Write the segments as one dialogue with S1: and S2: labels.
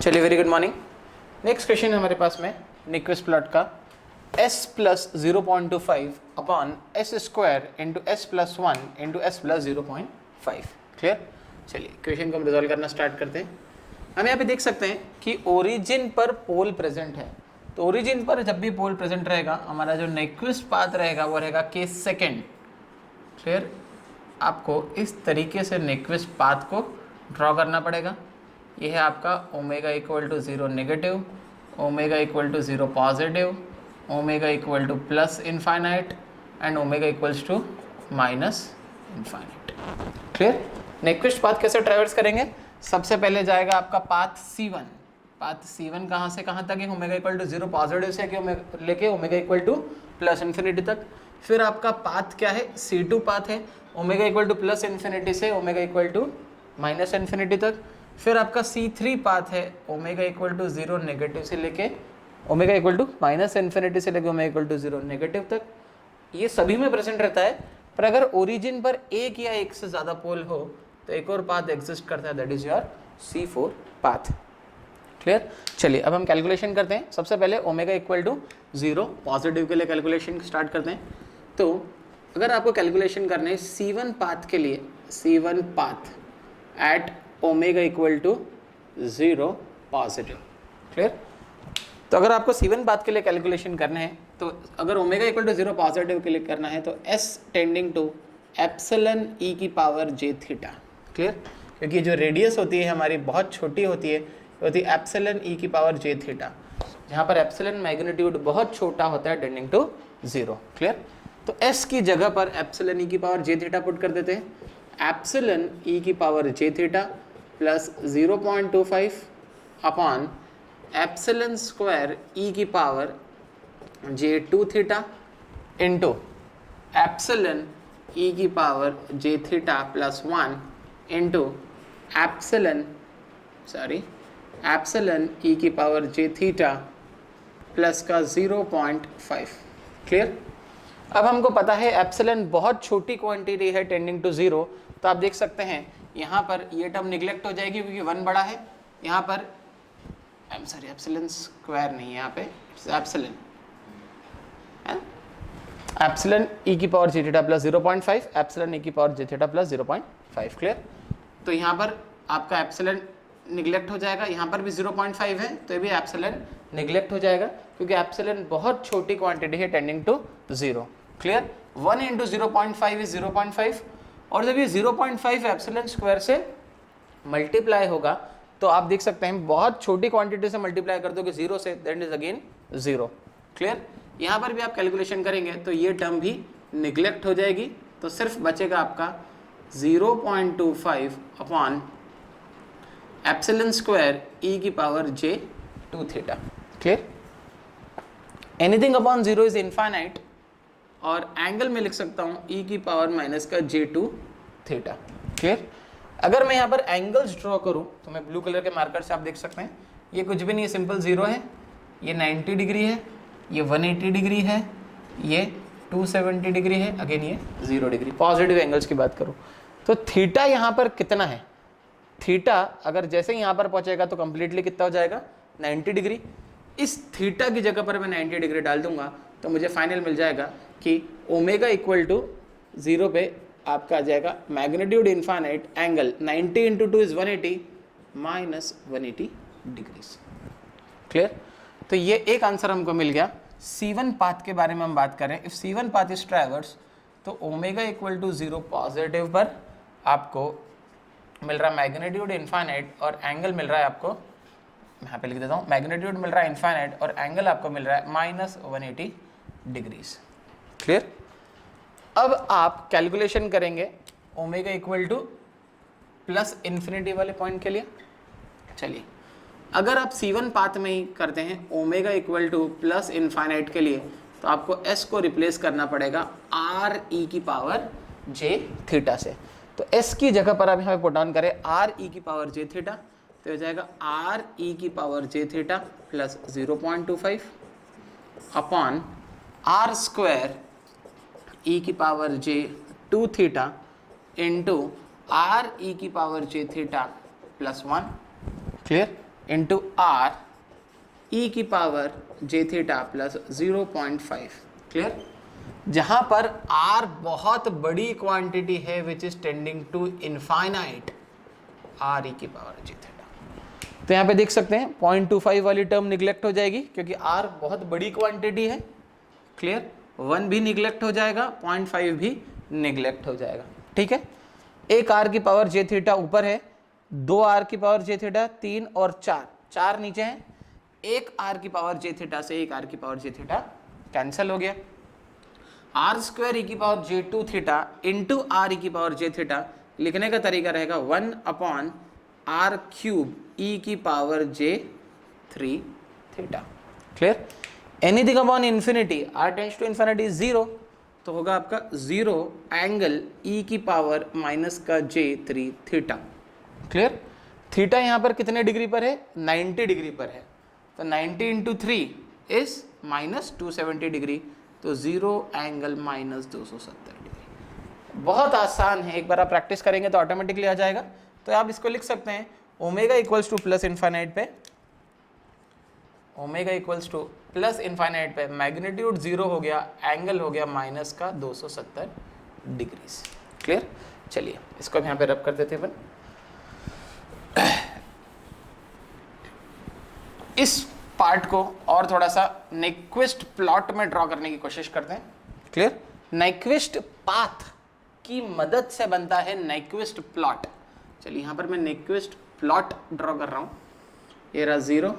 S1: चलिए, very good morning. Next question हमारे पास में निक्विस्ट प्लॉट का s plus 0.25 upon S square into S plus 1 into S plus 0.5। Clear. चलिए question को हम रिजॉल्व करना स्टार्ट करते हैं। हम यहाँ पे देख सकते हैं कि ओरिजिन पर पोल प्रेजेंट है, तो ओरिजिन पर जब भी पोल प्रेजेंट रहेगा हमारा जो निक्विस्ट पाथ रहेगा वो रहेगा केस सेकेंड। क्लियर। आपको इस तरीके से निक्विस्ट पाथ को ड्रॉ करना पड़ेगा। ये है आपका omega equal to 0 negative, omega equal to 0 positive, omega equal to plus infinite and omega equals to minus infinite. Clear. Nyquist path कैसे ट्रैवर्स करेंगे? सबसे पहले जाएगा आपका पाथ C1। पाथ C1 कहाँ से कहाँ तक है? ओमेगा इक्वल टू 0 पॉजिटिव से लेके omega equal to plus infinity तक। फिर आपका पाथ क्या है? C2 पाथ है, omega equal to plus infinity से omega equal to minus infinity तक। फिर आपका C3 पाथ है, ओमेगा इक्वल टू 0 नेगेटिव से लेके omega equal to minus infinity से लेके ओमेगा इक्वल टू 0 नेगेटिव तक। ये सभी में प्रेजेंट रहता है, पर अगर ओरिजिन पर एक या एक से ज़्यादा पोल हो तो एक और पाथ एग्जिस्ट करता है, that is your C4 path. Clear. चलिए अब हम कैलकुलेशन करते हैं। सबसे पहले ओमेगा इक्वल टू 0 पॉजिटिव के लिए कैलकुलेशन स्टार्ट करते हैं। तो अगर आपको कैलकुलेशन करना है C1 पाथ के लिए, C1 path at omega equal to 0 positive. Clear. तो अगर आपको C1 पाथ के लिए कैलकुलेशन करना है, तो अगर ओमेगा इक्वल टू 0 पॉजिटिव के लिए करना है तो S tending to epsilon e की पावर j थीटा। क्लियर। क्योंकि जो रेडियस होती है हमारी बहुत छोटी होती है, होती है एप्सिलॉन e की पावर j थीटा, जहाँ पर एप्सिलॉन मैग्नीट्यूड बहुत छोटा होता है टेंडिंग टू 0। क्लियर। तो S की जगह पर एप्सिलॉन e की पावर j थीटा पुट कर देते हैं। एप्सिलॉन e की power j theta plus 0.25 upon epsilon square e की power j2 theta into epsilon e की power j theta plus 1 into epsilon e की पावर j थीटा प्लस का 0.5। Clear. अब हमको पता है एप्सिलॉन बहुत छोटी क्वांटिटी है टेंडिंग टू 0, तो आप देख सकते हैं यहाँ पर ये टर्म निगलेक्ट हो जाएगी क्योंकि 1 बड़ा है। यहाँ पर एप्सिलॉन स्क्वायर नहीं है, यहाँ पे एप्सिलॉन e की power j theta plus 0.5, epsilon e की power j theta plus 0.5। Clear. तो यहाँ पर आपका एप्सिलॉन निगलेक्ट हो जाएगा, यहाँ पर भी 0.5 है तो ये भी एप्सिलॉन निगलेक्ट हो जाएगा क्योंकि एप्सिलॉन बहुत छोटी क्वांटिटी है tending to 0। Clear. 1 into 0.5 is 0.5, और जब ये 0.5 एप्सिलॉन स्क्वायर से मल्टीप्लाई होगा तो आप देख सकते हैं बहुत छोटी क्वांटिटी से मल्टीप्लाई कर दोगे 0 से, दैट इज अगेन 0। क्लियर। यहाँ पर भी आप कैलकुलेशन करेंगे तो ये टर्म भी निगलेक्ट हो जाएगी, तो सिर्फ बचेगा आपका 0.25 अपॉन एप्सिलॉन स्क्वायर e की power j2 theta. Clear. Anything upon 0 is infinite, और एंगल में लिख सकता हूँ e की पावर माइनस का j2 थीटा। क्लियर। अगर मैं यहाँ पर एंगल्स ड्रॉ करूँ तो मैं ब्लू कलर के मार्कर से आप देख सकते हैं ये कुछ भी नहीं है, सिंपल 0 है, ये 90 डिग्री है, ये 180 डिग्री है, ये 270 डिग्री है, अगेन ये 0 डिग्री। पॉजिटिव एंगल्स की बात करूँ तो थीटा यहाँ पर कितना है? थीटा अगर जैसे ही यहाँ पर पहुँचेगा तो कंप्लीटली कितना हो जाएगा? 90 डिग्री। इस थीटा की जगह पर मैं 90 डिग्री डाल दूंगा तो मुझे फाइनल मिल जाएगा कि ओमेगा इक्वल टू 0 पे आपका आ जाएगा magnitude infinite angle 90 into 2 is 180 minus 180 degrees. Clear. तो ये एक आंसर हमको मिल गया। C1 पाथ के बारे में हम बात करें, if C1 path is traverse तो ओमेगा इक्वल टू 0 पॉजिटिव पर आपको मिल रहा है मैग्नीट्यूड इनफाइनाइट और एंगल मिल रहा है आपको, यहाँ पे लिख देता हूँ, मैग्नीट्यूड मिल रहा है इनफाइनाइट और एंगल आपको मिल रहा है माइनस 180 डिग्रीज। क्लियर। अब आप कैलकुलेशन करेंगे omega equal to plus infinity वाले पॉइंट के लिए। चलिए अगर आप C1 पाथ में ही करते हैं omega equal to plus infinite के लिए, तो आपको S को रिप्लेस करना पड़ेगा R e की पावर j थीटा से। तो S की जगह पर आप यहाँ पे पुट ऑन करें R e की पावर j थीटा, तो हो जाएगा R e की power j theta plus 0.25 upon R square e की power j2 theta into R e की power j theta plus 1। Clear. Into R E की power जे theta plus 0.5। Clear? जहां पर r बहुत बड़ी क्वांटिटी है which is tending to infinite, R E की power जे theta. तो यहाँ पे देख सकते हैं 0.25 वाली टर्म निगलेक्ट हो जाएगी क्योंकि r बहुत बड़ी क्वांटिटी है। क्लियर? 1 भी निगलेक्ट हो जाएगा, 0.5 भी निगलेक्ट हो जाएगा। ठीक है, एक r की पावर जे थीटा ऊपर है, 2 r की पावर जे थीटा, 3 और 4 नीचे हैं, एक r की पावर जे थीटा से एक r की पावर जे थीटा कैंसिल हो गया। आर स्क्वायर ई की power J two theta into R E की पावर जे थीटा लिखने का तरीका रहेगा 1 अपॉन आर क्यूब ई की power J 3 theta. Clear? Anything upon infinity, R tends to infinity 0, तो होगा आपका 0 एंगल ई की पावर माइनस का जे 3 थीटा। क्लियर? थीटा यहाँ पर कितने डिग्री पर है? 90 डिग्री पर है, तो 90 इंटू 3 इज माइनस 270 डिग्री, तो 0 एंगल माइनस 270 डिग्री। बहुत आसान है, एक बार आप प्रैक्टिस करेंगे तो ऑटोमेटिकली आ जाएगा। तो आप इसको लिख सकते हैं omega equals to plus infinite पे, omega equals to plus infinite पे मैग्नीट्यूड 0 हो गया, एंगल हो गया माइनस का 270 डिग्रीज। क्लियर? चलिए इसको अब यहाँ पे रब कर देते हैं अपन। इस पार्ट को और थोड़ा सा नाइक्विस्ट प्लॉट में ड्रॉ करने की कोशिश करते हैं। क्लियर? नाइक्विस्ट पाथ की मदद से बनता है नाइक्विस्ट प्लॉट। चलिए यहाँ पर मैं नाइक्विस्ट प्लॉट ड्रॉ कर रहा हूँ। ये रहा 0,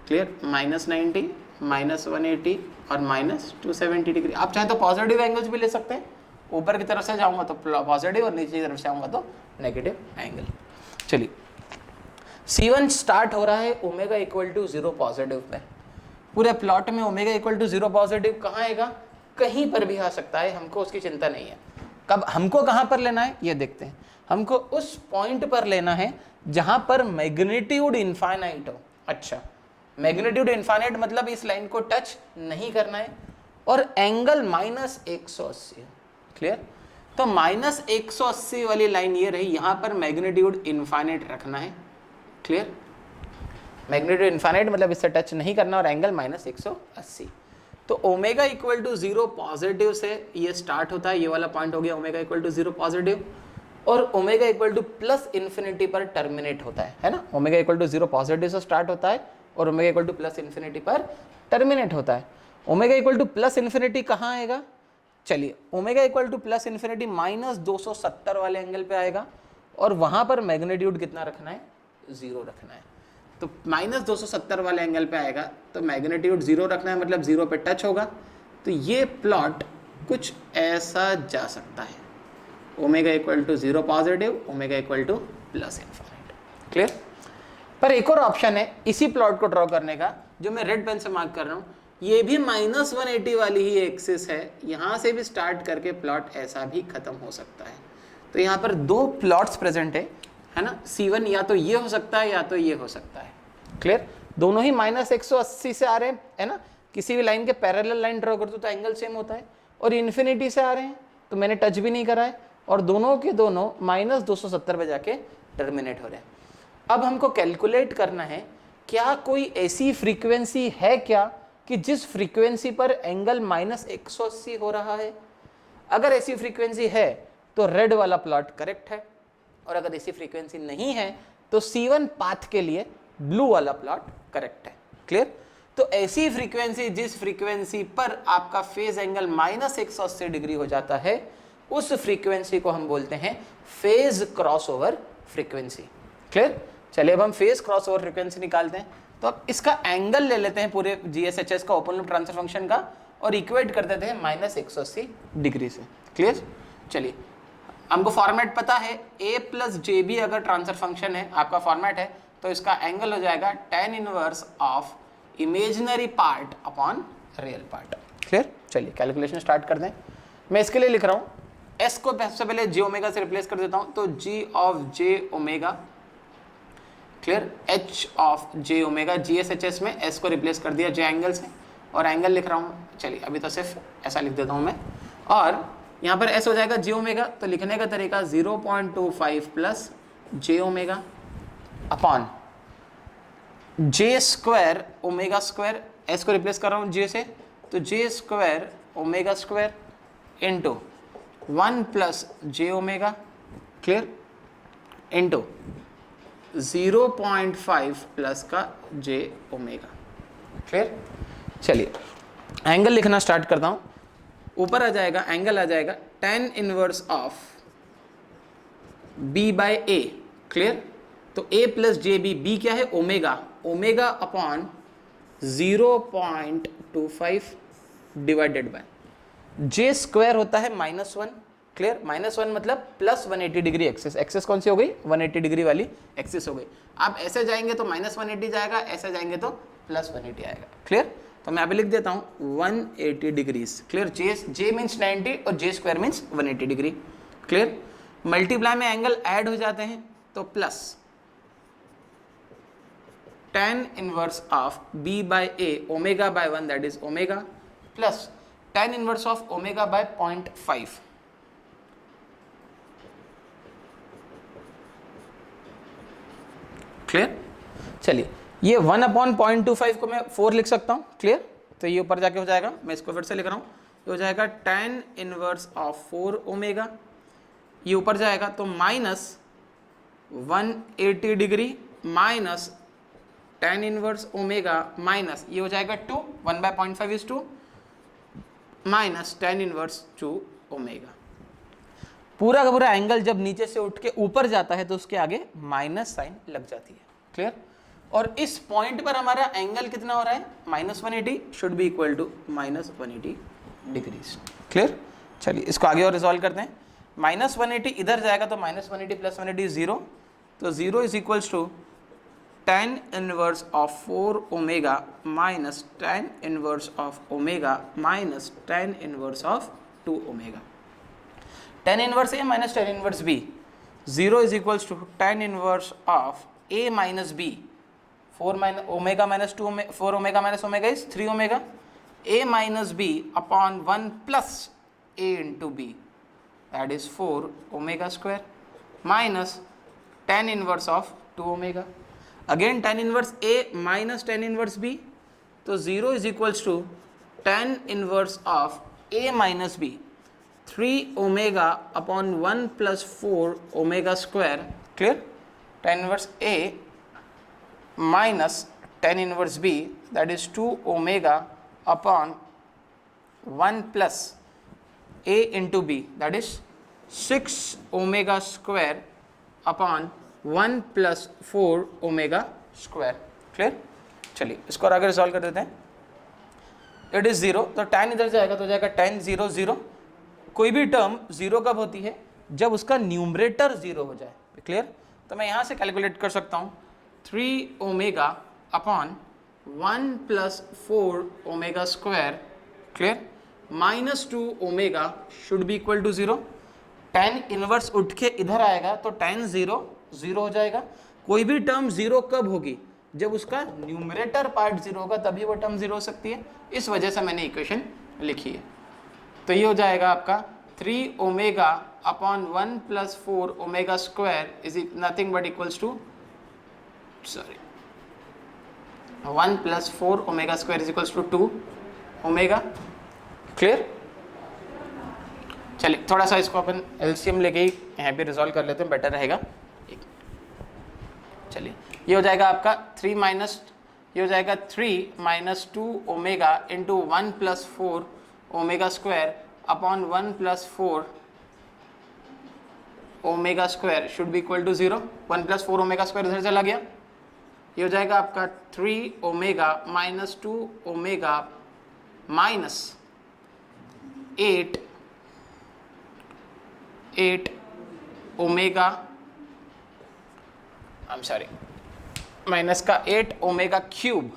S1: क्लियर, -90, -180 और -270 डिग्री। आप चाहें तो पॉजिटिव एंगल्स भी ले सकते हैं, ऊपर की तरफ से जाऊँगा तो पॉजिटिव और नीचे की तरफ से आऊँगा तो नेगेटिव एंगल। चलिए C1 स्टार्ट हो रहा है omega equal to 0 positive pay. पूरे प्लॉट में ओमेगा इक्वल टू 0 पॉजिटिव कहाँ आएगा? कहीं पर भी आ सकता है, हमको उसकी चिंता नहीं है। कब हमको कहाँ पर लेना है ये देखते हैं। हमको उस पॉइंट पर लेना है जहां पर मैग्नीट्यूड इनफाइनाइट हो। अच्छा, मैग्नीट्यूड इनफाइनाइट मतलब इस लाइन को टच नहीं करना है और एंगल -180। क्लियर? तो -180 वाली लाइन ये रही, यहां पर मैग्नीट्यूड इनफाइनाइट रखना है। क्लियर? मैग्नीट्यूड इनफाइनाइट मतलब इससे टच नहीं करना और एंगल -180। तो ओमेगा इक्वल टू 0 पॉजिटिव से ये स्टार्ट होता है, ये वाला पॉइंट हो गया ओमेगा इक्वल टू 0 पॉजिटिव, और omega equal to plus infinity पर टर्मिनेट होता है ना। ओमेगा इक्वल टू 0 पॉजिटिव से स्टार्ट होता है और omega equal to plus infinity पर टर्मिनेट होता है। Omega equal to plus infinity कहाँ आएगा? चलिए omega equal to plus infinity -270 वाले एंगल पे आएगा और वहां पर मैग्नीट्यूड कितना रखना है? 0 रखना है। तो -270 वाले एंगल पे आएगा तो मैग्नीट्यूड 0 रखना है, मतलब 0 पे टच होगा। तो ये प्लॉट कुछ ऐसा जा सकता है, omega equal to 0 positive, omega equal to plus infinite. Clear? पर एक और ऑप्शन है इसी प्लॉट को ड्रॉ करने का, जो मैं रेड पेन से मार्क कर रहा हूँ। ये भी -180 वाली ही एक्सिस है, यहाँ से भी स्टार्ट करके प्लॉट ऐसा भी खत्म हो सकता है। तो यहाँ पर दो प्लॉट्स प्रेजेंट है ना। C1 या तो ये हो सकता है या तो ये हो सकता है। क्लियर? दोनों ही -180 से आ रहे हैं, है ना। किसी भी लाइन के पैरेलल लाइन ड्रॉ कर दो तो एंगल सेम होता है, और इन्फिनिटी से आ रहे हैं तो मैंने टच भी नहीं करा है, और दोनों के दोनों -270 पे जाके टर्मिनेट हो रहे हैं। अब हमको कैलकुलेट करना है क्या कोई ऐसी फ्रीक्वेंसी है क्या कि जिस फ्रीक्वेंसी पर एंगल -180 हो रहा है। अगर ऐसी फ्रीक्वेंसी है तो रेड वाला प्लॉट करेक्ट है, और अगर ऐसी फ्रीक्वेंसी नहीं है तो C1 पाथ के लिए ब्लू वाला प्लॉट करेक्ट है। क्लियर? तो ऐसी फ्रीक्वेंसी जिस फ्रीक्वेंसी पर आपका फेज एंगल -180 डिग्री हो जाता है, उस फ्रीक्वेंसी को हम बोलते हैं फेज क्रॉसओवर फ्रीक्वेंसी। क्लियर? चलिए अब हम फेज क्रॉसओवर फ्रीक्वेंसी निकालते हैं। तो अब इसका एंगल ले लेते हैं पूरे GSHS का, ओपन लूप ट्रांसफर फंक्शन का, और इक्वेट कर देते हैं -180 डिग्री से। क्लियर? चलिए हमको फॉर्मेट पता है, a प्लस जे बी अगर ट्रांसफर फंक्शन है आपका फॉर्मेट है, तो इसका एंगल हो जाएगा tan inverse of imaginary part upon real part. Clear? चलिए कैलकुलेशन स्टार्ट कर दें। मैं इसके लिए लिख रहा हूँ, s को सबसे पहले j ओमेगा से रिप्लेस कर देता हूँ, तो g of j omega, clear, h of j omega, GSHS में s को रिप्लेस कर दिया j एंगल से, और एंगल लिख रहा हूँ। चलिए अभी तो सिर्फ ऐसा लिख देता हूँ मैं, और यहाँ पर s हो जाएगा j ओमेगा, तो लिखने का तरीका 0.25 plus j omega upon j square omega square, S को रिप्लेस कर रहा हूँ जे से, तो j square omega square into 1 plus j omega, clear, into 0.5 plus का जे ओमेगा, क्लियर। चलिए एंगल लिखना स्टार्ट करता हूँ। ऊपर आ जाएगा, एंगल आ जाएगा tan inverse of b by a, क्लियर। तो a plus J b, b क्या है omega, omega upon 0.25 divided by J square होता है -1, क्लियर। -1 मतलब प्लस 180 डिग्री एक्सिस, एक्सिस कौन सी हो गई 180 डिग्री वाली एक्सिस हो गई। आप ऐसे जाएंगे तो -180 जाएगा, ऐसे जाएंगे तो +180 आएगा, क्लियर। तो मैं यहाँ पे लिख देता हूँ 180 डिग्रीज, क्लियर। जे मीन्स 90 और J square means 180 degree, clear. Multiply में एंगल ऐड हो जाते हैं तो plus tan inverse of b by a omega by 1 that is omega, plus tan inverse of omega by 0.5, clear. चलिए ये 1/0.25 को मैं 4 लिख सकता हूँ, क्लियर। तो ये ऊपर जाके हो जाएगा, मैं इसको फिर से लिख रहा हूँ, ये हो जाएगा tan इनवर्स ऑफ 4 ओमेगा, ये ऊपर जाएगा तो minus 180 degree minus tan inverse omega minus ये हो जाएगा 2, 1/0.5 is 2 minus tan inverse 2 omega. पूरा का पूरा एंगल जब नीचे से उठ के ऊपर जाता है तो उसके आगे माइनस साइन लग जाती है, क्लियर। और इस पॉइंट पर हमारा एंगल कितना हो रहा है -180, should be equal to -180 degrees, clear. चलिए इसको आगे और रिजॉल्व करते हैं। -180 इधर जाएगा तो -180 प्लस 180 0, तो 0 is equals to tan inverse of 4 omega minus tan inverse of omega minus tan inverse of 2 omega. tan inverse a minus tan inverse b, 0 is equals to tan inverse of a minus b, 4 omega minus 2 4 omega minus omega is 3 omega, a minus b upon 1 plus a into b that is 4 omega square minus tan inverse of 2 omega, again tan inverse a minus tan inverse b, तो 0 is equals to tan inverse of a minus b 3 omega upon 1 plus 4 omega square, clear. tan inverse a minus tan inverse b that is 2 omega upon 1 plus a into b that is 6 omega square upon 1 plus 4 omega square, clear. चलिए इसको और आगे resolve कर देते हैं। It is 0, तो tan इधर जाएगा तो हो जाएगा tan 0 0। कोई भी टर्म 0 कब होती है जब उसका न्यूमरेटर 0 हो जाए, क्लियर। तो मैं यहाँ से कैलकुलेट कर सकता हूँ 3 omega upon 1 plus 4 omega square, clear, minus 2 omega should be equal to 0। tan inverse उठ के इधर आएगा तो tan 0 0 हो जाएगा। कोई भी टर्म 0 कब होगी जब उसका न्यूमरेटर पार्ट 0 होगा, तभी वो टर्म 0 हो सकती है। इस वजह से मैंने इक्वेशन लिखी है। तो ये हो जाएगा आपका 3 omega upon 1 plus 4 omega square is nothing but equals to 1 plus 4 omega square is equals to 2 omega, clear. चलिए थोड़ा सा इसको अपन एलसीएम लेके ही यहाँ पे रिजॉल्व कर लेते हैं, बेटर रहेगा। चलिए ये हो जाएगा आपका 3 माइनस, ये हो जाएगा 3 minus 2 omega into 1 plus 4 omega square upon 1 plus 4 omega square should be equal to 0। 1 plus 4 omega square इधर चला गया, ये हो जाएगा आपका 3 omega minus 2 omega minus 8 omega, I am sorry, minus का 8 omega cube,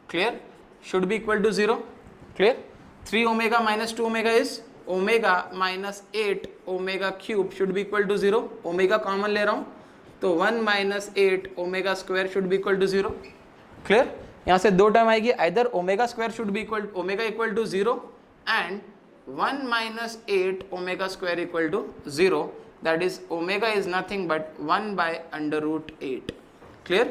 S1: clear, should be equal to 0, clear. 3 omega minus 2 omega is omega minus 8 omega cube should be equal to 0। Omega common ले रहा हूँ तो 1 minus 8 omega square should be equal to 0, clear. यहाँ से दो term आएगी, either omega square should be equal omega equal to 0 and 1 minus 8 omega square equal to 0, that is omega is nothing but 1 by under root 8, clear।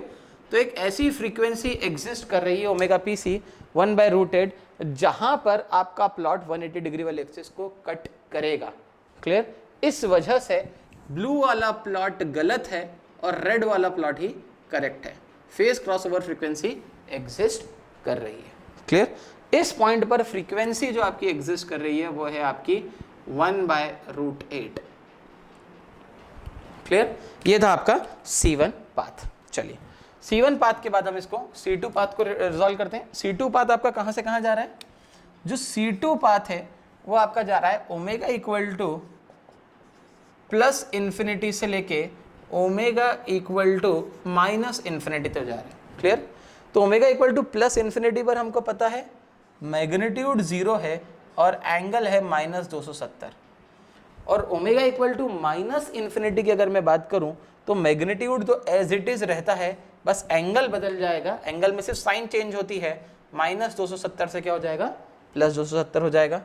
S1: तो एक ऐसी frequency exist कर रही है ओमेगा पी सी 1/√8 जहां पर आपका प्लॉट 180 डिग्री वाले एक्सिस को कट करेगा। क्लियर? इस वजह से ब्लू वाला प्लॉट गलत है और रेड वाला प्लॉट ही करेक्ट है। फेज क्रॉसओवर फ्रीक्वेंसी एग्जिस्ट कर रही है। क्लियर? इस पॉइंट पर फ्रीक्वेंसी जो आपकी एग्जिस्ट कर रही है वो है आपकी 1/√8। क्लियर? ये था आपका C1 पाथ। चलिए C1 पाथ के बाद हम इसको C2 पाथ को रिजॉल्व करते हैं। C2 पाथ आपका कहां से कहां जा रहा है? जो C2 पाथ है वो आपका जा रहा है omega equal to plus infinity से लेके omega equal to minus infinity तक जा रहा है। क्लियर? तो omega equal to plus infinity पर हमको पता है मैग्नीट्यूड 0 है और एंगल है -270, और omega equal to minus infinity की अगर मैं बात करूं तो मैग्नीट्यूड तो एज इट इज रहता है, बस एंगल बदल जाएगा। एंगल में सिर्फ साइन चेंज होती है, -270 से क्या हो जाएगा, +270 हो जाएगा।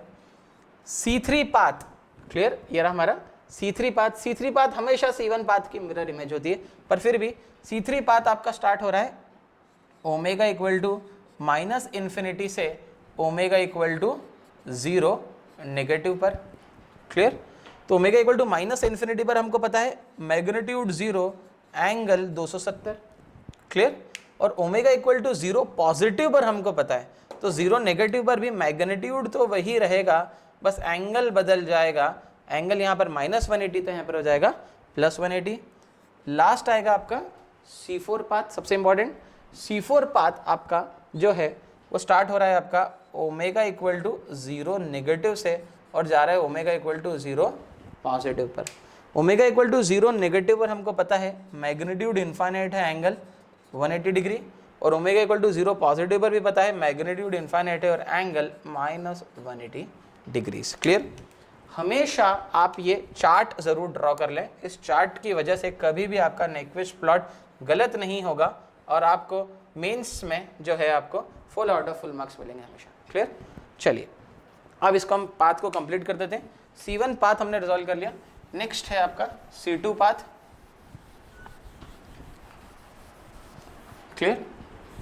S1: C3 path, clear? ये रहा हमारा C3 पाथ। C3 पाथ हमेशा C1 पाथ की मिरर इमेज होती है, पर फिर भी C3 पाथ आपका स्टार्ट हो रहा है omega equal to minus infinity से ओमेगा इक्वल टू 0 नेगेटिव पर। क्लियर? तो omega equal to minus infinity पर हमको पता है मैग्नीट्यूड 0 एंगल 270। क्लियर? और ओमेगा इक्वल टू 0 पॉजिटिव पर हमको पता है, तो 0 नेगेटिव पर भी मैग्नीट्यूड तो वही रहेगा, बस एंगल बदल जाएगा। एंगल यहाँ पर -180 तो यहाँ पर हो जाएगा +180। लास्ट आएगा आपका C4 पाथ, सबसे इंपॉर्टेंट। C4 पाथ आपका जो है वो स्टार्ट हो रहा है आपका ओमेगा इक्वल टू 0 नेगेटिव से और जा रहा है ओमेगा इक्वल टू 0 पॉजिटिव पर। ओमेगा इक्वल टू 0 नेगेटिव पर हमको पता है मैग्नीट्यूड इनफाइनाइट है, एंगल 180 डिग्री, और ओमेगा इक्वल टू 0 पॉजिटिव पर भी पता है मैग्नीट्यूड इनफाइनाइट है और एंगल -180 डिग्रीज। क्लियर? हमेशा आप ये चार्ट ज़रूर ड्रॉ कर लें, इस चार्ट की वजह से कभी भी आपका नेक्विस्ट प्लॉट गलत नहीं होगा और आपको मेंस में जो है आपको full out of full marks मिलेंगे हमेशा। क्लियर? चलिए अब इसको हम पाथ को कंप्लीट कर देते हैं। C1 पाथ हमने रिजॉल्व कर लिया। नेक्स्ट है आपका C2 पाथ। क्लियर?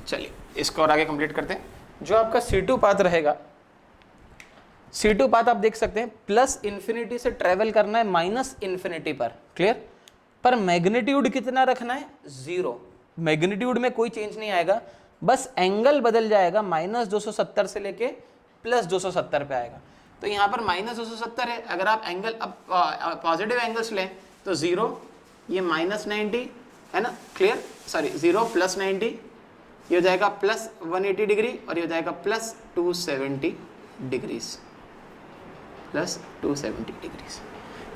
S1: चलिए इसको और आगे कंप्लीट करते हैं। जो आपका C2 पाथ रहेगा, C2 पाथ आप देख सकते हैं प्लस इंफिनिटी से ट्रेवल करना है माइनस इंफिनिटी पर। क्लियर? पर मैग्नीट्यूड कितना रखना है, 0। मैग्नीट्यूड में कोई चेंज नहीं आएगा, बस एंगल बदल जाएगा, -270 से लेके +270 पे आएगा। तो यहाँ पर -270 है, अगर आप एंगल अब पॉजिटिव एंगल्स लें तो 0, ये -90 है ना। क्लियर? सॉरी 0 +90, ये हो जाएगा +180 डिग्री और ये हो जाएगा +270 डिग्रीज, +270 डिग्रीज।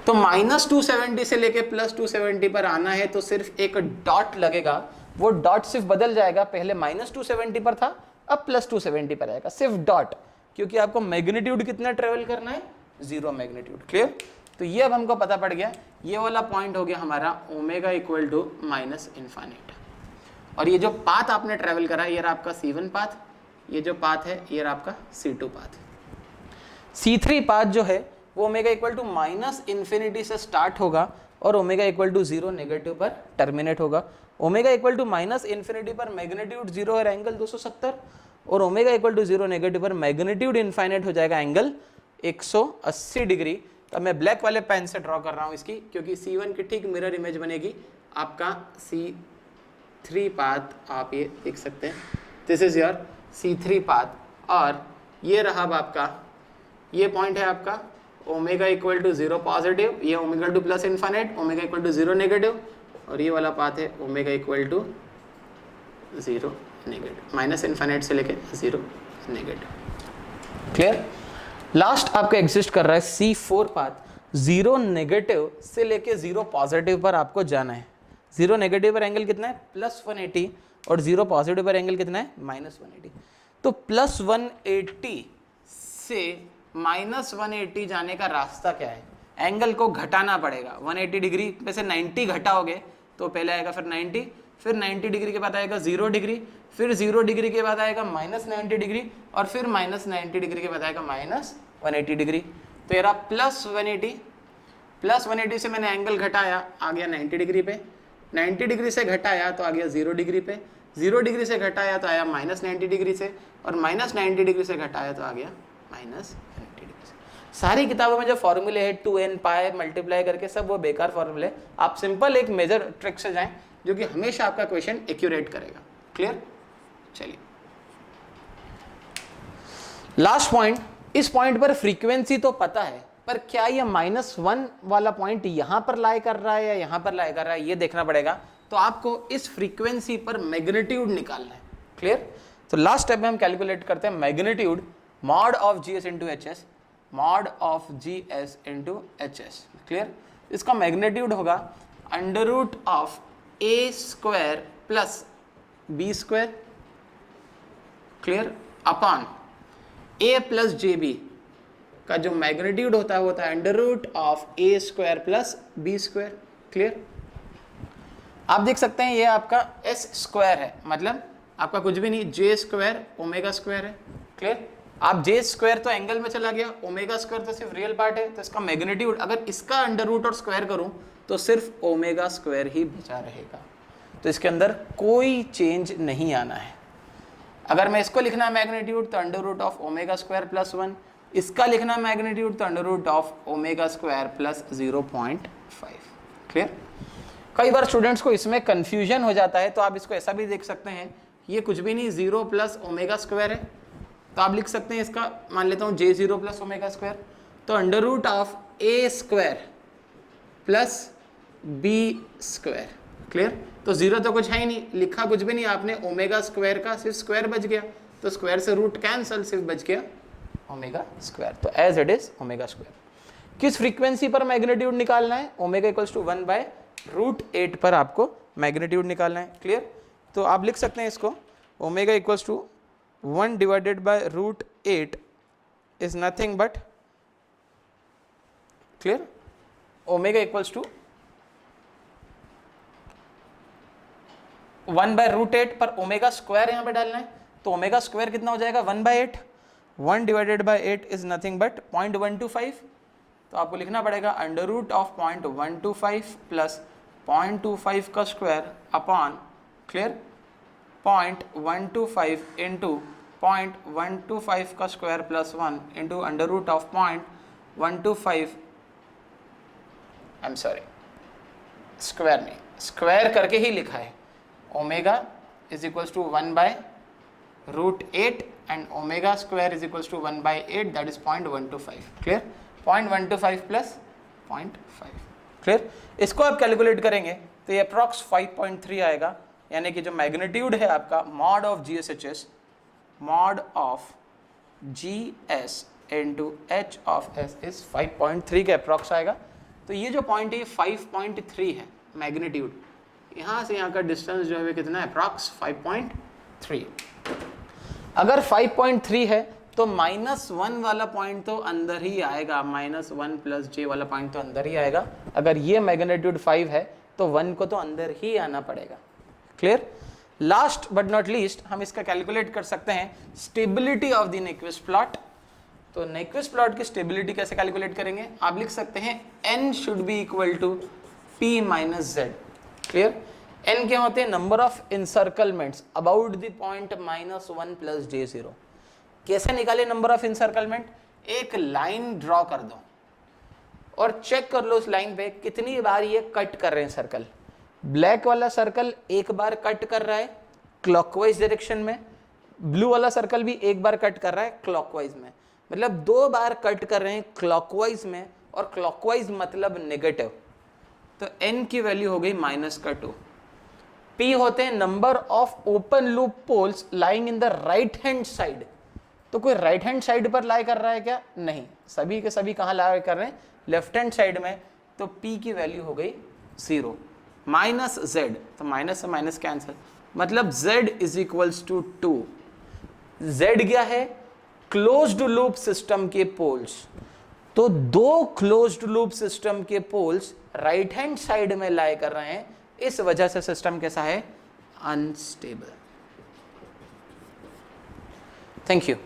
S1: तो -270 से लेके +270 पर आना है तो सिर्फ एक डॉट लगेगा, वो डॉट सिर्फ बदल जाएगा, पहले -270 पर था अब +270 पर आएगा, सिर्फ डॉट, क्योंकि आपको मैग्नीट्यूड कितना ट्रेवल करना है, 0 मैग्नीट्यूड। क्लियर? तो ये अब हमको पता पड़ गया, ये वाला पॉइंट हो गया हमारा ओमेगा इक्वल टू -इनफाइनाइट। और ये जो पाथ आपने ट्रेवल करा ये रहा आपका C1 पाथ, ये जो पाथ है ये रहा आपका C2 पाथ। C3 पाथ जो है वो ओमेगा इक्वल टू -इनफिनिटी से स्टार्ट होगा और ओमेगा इक्वल टू 0 नेगेटिव पर टर्मिनेट होगा। ओमेगा इक्वल टू -इनफिनिटी पर मैग्नीट्यूड 0 और एंगल 270, और ओमेगा इक्वल टू 0 नेगेटिव पर मैग्नीट्यूड इनफाइनाइट हो जाएगा, एंगल 180 डिग्री। तो मैं ब्लैक वाले पेन से ड्रॉ कर रहा हूँ इसकी, क्योंकि C1 की ठीक मिरर इमेज बनेगी आपका C3 पाथ। आप ये देख सकते हैं, this is your C3 path. और ये रहा अब आपका, ये पॉइंट है आपका ओमेगा इक्वल टू 0 पॉजिटिव, ये omega to plus infinite, omega equal to 0 negative, और ये वाला पाथ है omega equal to 0 negative, minus infinite से लेके 0 नेगेटिव। क्लियर? लास्ट आपका एग्जिस्ट कर रहा है C4 पाथ, 0 नेगेटिव से लेके 0 पॉजिटिव पर आपको जाना है। 0 नेगेटिव पर एंगल कितना है, +180, और 0 पॉजिटिव पर एंगल कितना है, -180। तो +180 से -180 जाने का रास्ता क्या है, एंगल को घटाना पड़ेगा। 180 डिग्री में से 90 घटाओगे तो पहले आएगा फिर 90, फिर 90 डिग्री के बाद आएगा 0 डिग्री, फिर 0 डिग्री के बाद आएगा -90 डिग्री, और फिर -90 डिग्री के बाद आएगा -180 डिग्री। तो ये रहा +180, +180 से मैंने एंगल घटाया, आ गया 90 डिग्री पे, 90 डिग्री से घटाया तो आ गया 0 डिग्री पे, 0 डिग्री से घटाया तो आया -90 डिग्री से, और -90 डिग्री से घटाया तो आ गया -90 डिग्री से। सारी किताबों में जो फॉर्मूले है 2n पाई मल्टीप्लाई करके, सब वो बेकार फॉर्मूले। आप सिंपल एक मेजर ट्रिक से जाएं जो कि हमेशा आपका क्वेश्चन एक्यूरेट करेगा। क्लियर? चलिए लास्ट पॉइंट। इस पॉइंट पर फ्रीक्वेंसी तो पता है, पर क्या ये -1 वाला पॉइंट यहां पर लाई कर रहा है या यहां पर लाई कर रहा है, ये देखना पड़ेगा। तो आपको इस फ्रीक्वेंसी पर मैग्नीट्यूड निकालना है। क्लियर? तो लास्ट स्टेप में हम कैलकुलेट करते हैं magnitude mod of GS into HS, mod of GS into HS. Clear? इसका मैग्नीट्यूड होगा under root of A square plus B square, clear, upon A plus J B का जो magnitude होता है वो होता है under root of A square plus B square. Clear? आप देख सकते हैं ये आपका एस स्क्वायर है, मतलब आपका कुछ भी नहीं, जे स्क्वायर ओमेगा स्क्वायर है। क्लियर? आप जे स्क्वायर तो एंगल में चला गया, ओमेगा स्क्वायर तो सिर्फ रियल पार्ट है, तो इसका मैग्नीट्यूड अगर इसका अंडर रूट और स्क्वायर करूं तो सिर्फ ओमेगा स्क्वायर ही बचा रहेगा। तो इसके अंदर कोई चेंज नहीं आना है। अगर मैं इसको लिखना मैग्नीट्यूड तो under root of omega square plus 1, इसका लिखना मैग्नीट्यूड तो under root of omega square plus 0.5। Clear? कई बार स्टूडेंट्स को इसमें कंफ्यूजन हो जाता है, तो आप इसको ऐसा भी देख सकते हैं, ये कुछ भी नहीं 0 प्लस ओमेगा स्क्वायर है, तो आप लिख सकते हैं इसका, मान लेता हूँ J0 प्लस ओमेगा स्क्वायर, तो under root of A square plus B square. Clear? तो 0 तो कुछ है ही नहीं, लिखा कुछ भी नहीं आपने, ओमेगा स्क्वायर का सिर्फ स्क्वायर बच गया, तो स्क्वायर से रूट कैंसल, सिर्फ बच गया ओमेगा स्क्वायर। तो as it is omega square. किस फ्रीक्वेंसी पर मैग्नीट्यूड निकालना है? ओमेगा इक्वल्स टू 1/√8 पर आपको मैग्नीट्यूड निकालना है। क्लियर? तो आप लिख सकते हैं इसको, omega equals to 1/√8 is nothing but, clear, omega equals to 1/√8 पर ओमेगा स्क्वायर यहाँ पे डालना है, तो ओमेगा स्क्वायर कितना हो जाएगा 1/8, 1/8 इज नथिंग बट 0.125, तो आपको लिखना पड़ेगा अंडर रूट ऑफ 0.125 प्लस 0.25 का स्क्वायर अपॉन, क्लियर, 0.125 इंटू 0.125 का square plus 1 into under root of 0.125, I am sorry square नहीं, स्क्वायर करके ही लिखा है, omega is equals to 1/√8 and omega square is equals to 1/8, that is 0.125। Clear? 0.125 plus 0.5। Clear? इसको आप calculate करेंगे तो ये अप्रॉक्स 5.3 आएगा, यानी कि जो मैग्नीट्यूड है आपका mod of G S H S, mod of G S into H of S is 5.3 के अप्रॉक्स आएगा। तो ये जो पॉइंट है 5.3 है मैग्नीट्यूड, यहाँ से यहाँ का डिस्टेंस जो है कितना है, अप्रॉक्स 5.3। अगर 5.3 है तो -1 वाला पॉइंट तो अंदर ही आएगा, -1 प्लस j वाला पॉइंट तो अंदर ही आएगा। अगर ये मैग्नीट्यूड 5 है तो 1 को तो अंदर ही आना पड़ेगा। Clear? Last but not least हम इसका कैलकुलेट कर सकते हैं stability of the Nyquist plot. तो न्यूक्विस्ट प्लॉट की स्टेबिलिटी कैसे कैलकुलेट करेंगे? आप लिख सकते हैं n should be equal to p minus z। Clear? n क्या होते हैं? Number of encirclements about the point -1 plus j0। कैसे निकाले नंबर ऑफ इनसर्कलमेंट? एक लाइन ड्रॉ कर दो और चेक कर लो उस लाइन पे कितनी बार ये कट कर रहे हैं सर्कल। ब्लैक वाला सर्कल एक बार कट कर रहा है क्लॉकवाइज डायरेक्शन में, ब्लू वाला सर्कल भी एक बार कट कर रहा है क्लॉकवाइज में, मतलब 2 बार कट कर रहे हैं क्लॉकवाइज में, और क्लॉकवाइज मतलब नेगेटिव। तो n की वैल्यू हो गई -2। p होते हैं number of open loop poles lying in the right hand side. तो कोई राइट हैंड साइड पर लाई कर रहा है क्या? नहीं, सभी के सभी कहाँ लाई कर रहे हैं? लेफ्ट हैंड साइड में। तो p की वैल्यू हो गई 0। माइनस z, तो माइनस से माइनस कैंसिल, मतलब z is equals to 2। z क्या है? क्लोज्ड लूप सिस्टम के पोल्स। तो 2 क्लोज्ड लूप सिस्टम के पोल्स राइट हैंड साइड में लाई कर रहे हैं, इस वजह से सिस्टम कैसा है? अनस्टेबल। Thank you.